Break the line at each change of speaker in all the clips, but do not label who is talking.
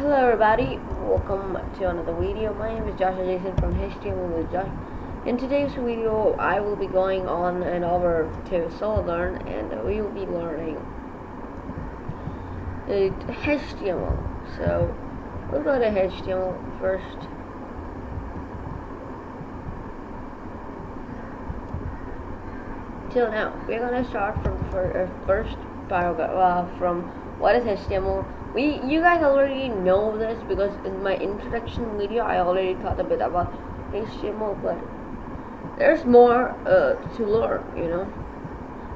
Hello everybody, welcome to another video. My name is Joshua Jason from HTML with Josh. In today's video, I will be going on and over to SoloLearn and we will be learning HTML. So, we'll go to HTML first. Till now, we're gonna start from first paragraph from what is HTML. You guys already know this because in my introduction video I already talked a bit about HTML, but there's more to learn, you know.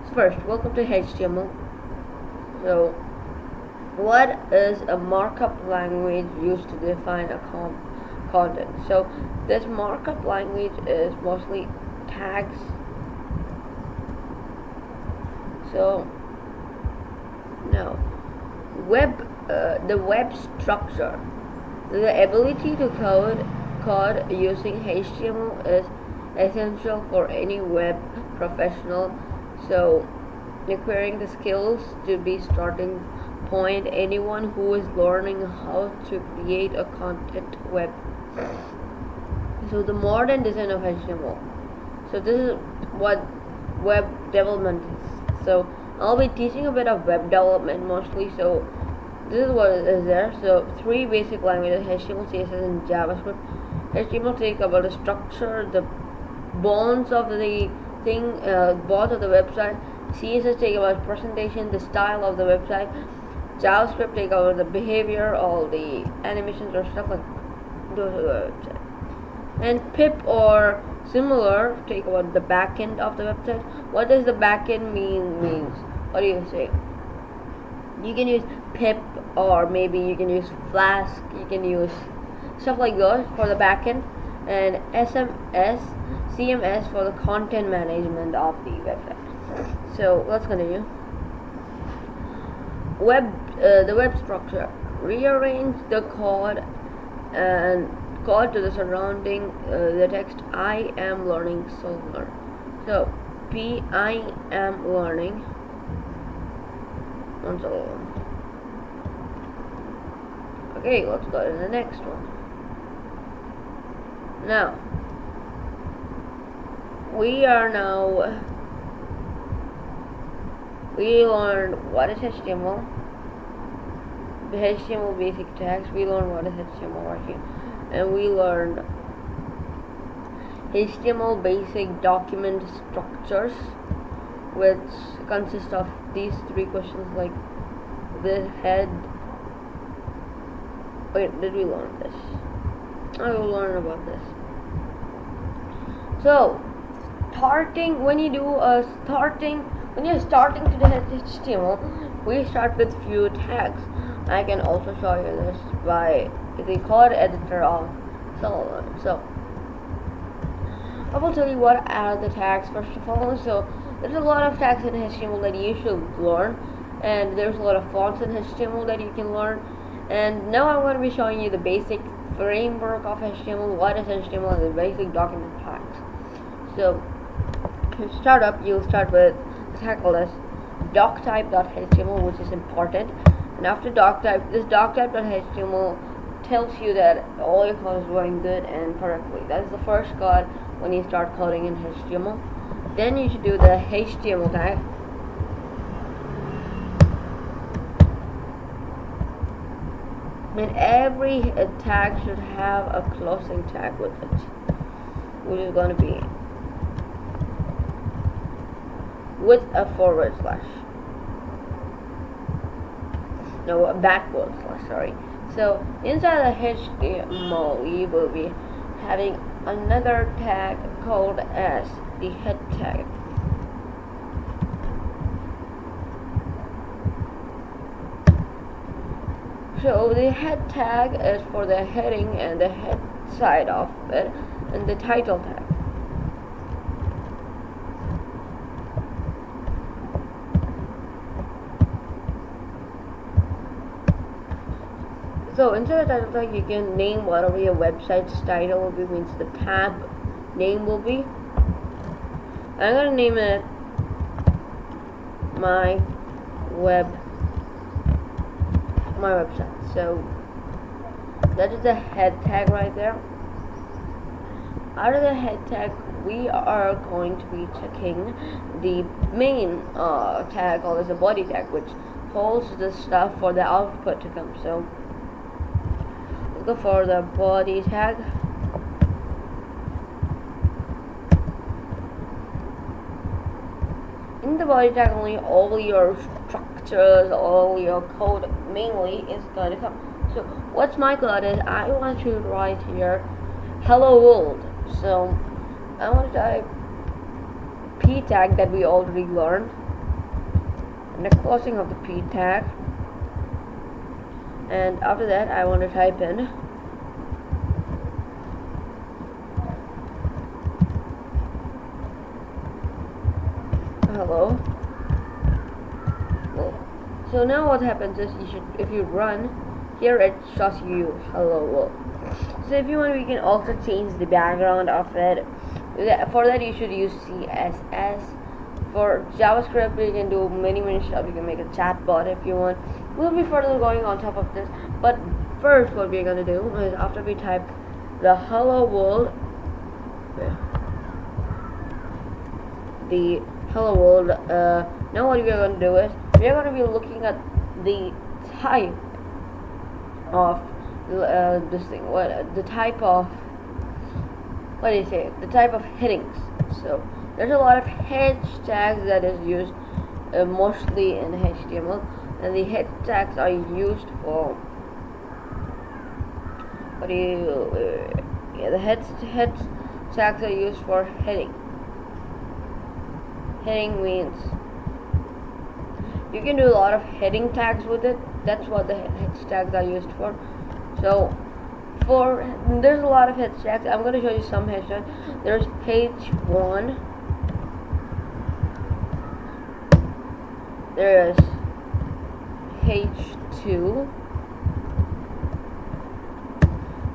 So first, welcome to HTML. So, what is a markup language used to define a content? So, this markup language is mostly tags. So now, the web structure, the ability to code using HTML is essential for any web professional. So, acquiring the skills to be starting point anyone who is learning how to create a content web. So the modern design of HTML. So this is what web development is. So I'll be teaching a bit of web development mostly. So this is what is there. So three basic languages: HTML, CSS, and JavaScript. HTML take about the structure, the bones of the thing, bones of the website. CSS take about presentation, the style of the website. JavaScript take over the behavior, all the animations or stuff like those of the website. And pip or similar take about the back end of the website. What does the back end means? What do you say? You can use pip, or maybe you can use Flask, you can use stuff like those for the back end, and CMS for the content management of the website. So let's continue. The web structure. Rearrange the code and code to the surrounding the text. I am learning SoloLearn. So I am learning on SoloLearn. Okay, let's go to the next one. Now we learned what is HTML. The HTML basic tags. We learned what is HTML right here. And we learned HTML basic document structures, which consist of these three questions, like the head. Wait, did we learn this? I will learn about this. So, when you're starting to the HTML, we start with few tags. I can also show you this by the code editor of SoloLearn. So I will tell you what are the tags first of all. So there's a lot of tags in HTML that you should learn, and there's a lot of fonts in HTML that you can learn. And now I'm going to be showing you the basic framework of HTML, what is HTML, and the basic document tags. So to start up, you'll start with a tag called as doctype.html, which is important. And after doctype, this doctype.html tells you that all your code is going good and correctly. That is the first code when you start coding in HTML. Then you should do the HTML tag. And every tag should have a closing tag with it, which is going to be with a forward slash. No, a backward slash, sorry. So inside the HTML, we will be having another tag called as the head tag. So the head tag is for the heading and the head side of it, and the title tag. So inside the title tag, you can name whatever your website's title will be, means the tab name will be. I'm gonna name it my website. So that is the head tag right there. Out of the head tag, we are going to be checking the main tag called as the body tag, which holds the stuff for the output to come. So let's go for the body tag. In the body tag only, all your structures, all your code mainly is going to come. So what's my code is, I want to write here hello world. So I want to type p tag that we already learned, and the closing of the p tag, and after that I want to type in hello. So now what happens is, if you run here, it shows you hello world. So if you want, we can also change the background of it. For that you should use CSS. For JavaScript you can do many stuff. You can make a chatbot if you want. We'll be further going on top of this, but first what we're gonna do is, after we type the hello world, now what we're going to do is, we're going to be looking at the type of this thing, the type of headings. So there's a lot of hashtags that is used mostly in HTML, and the hashtags are used for the hashtags are used for heading. Heading means you can do a lot of heading tags with it. That's what the hashtags are used for. So there's a lot of hashtags. I'm going to show you some hashtags. There's H1, there is H2,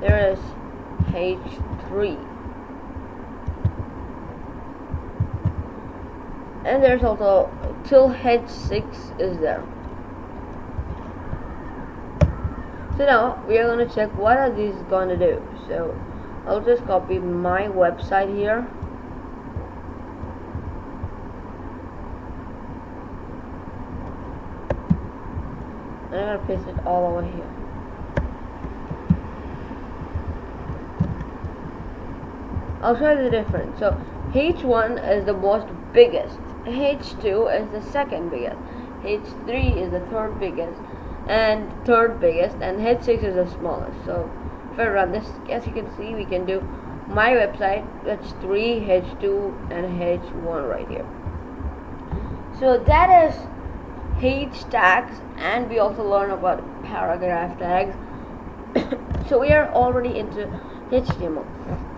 there is H3, and there's also till H6 is there. So now we are going to check what are these going to do. So I'll just copy my website here, and I'm going to paste it all over here. I'll show you the difference. So H1 is the most biggest, H2 is the second biggest, H3 is the third biggest, and H6 is the smallest. So if I run this, as you can see, we can do my website. That's 3, H2, and H1 right here. So that is H tags, and we also learn about paragraph tags. So we are already into HTML.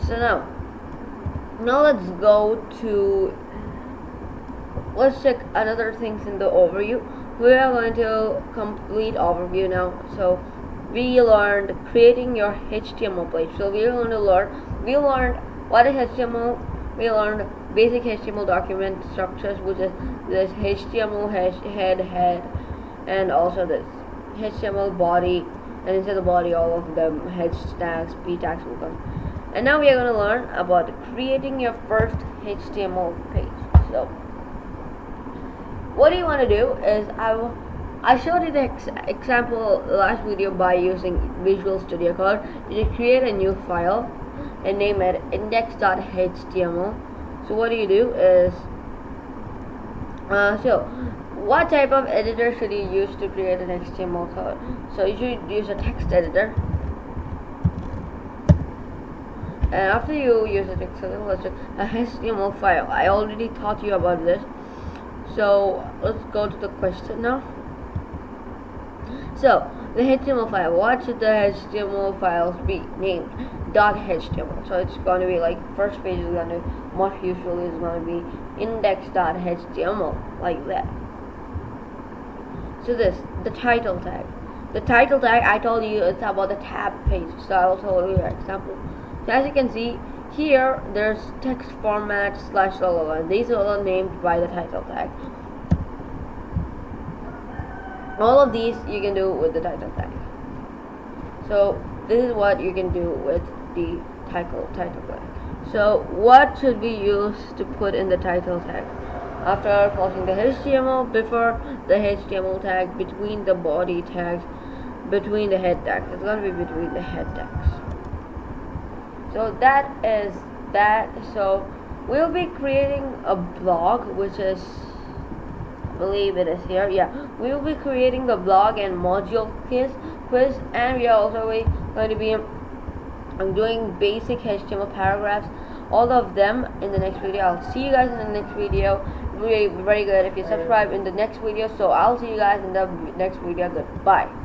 So now let's check another things in the overview. We are going to complete overview now. So we learned creating your HTML page. So we learned what is HTML. We learned basic HTML document structures, which is this HTML head, and also this HTML body, and inside the body all of the hashtags, p tags will come. And now we are going to learn about creating your first HTML page. So what you want to do is, I showed you the example last video by using Visual Studio Code. You just create a new file and name it index.html. So what you do is, so what type of editor should you use to create an HTML code? So you should use a text editor. And after you use a text editor, let's check a HTML file. I already taught you about this. So let's go to the question now. So the HTML file, what should the HTML files be named? .html. So it's going to be like, first page is going to, most usually is going to be index.html, like that. So this, the title tag. The title tag, I told you it's about the tab page. So I will tell you an example. So as you can see here, there's text format / and these are all named by the title tag. All of these you can do with the title tag. So this is what you can do with the title tag. So what should be used to put in the title tag? After passing the HTML, before the HTML tag, between the body tags, between the head tags. It's gonna be between the head tags. So that is that. So we'll be creating a blog, which is, I believe it is here. Yeah, we will be creating the blog and module quiz, and we are also going to be doing basic HTML paragraphs, all of them in the next video. I'll see you guys in the next video. Very good if you subscribe in the next video. So I'll see you guys in the next video. Goodbye.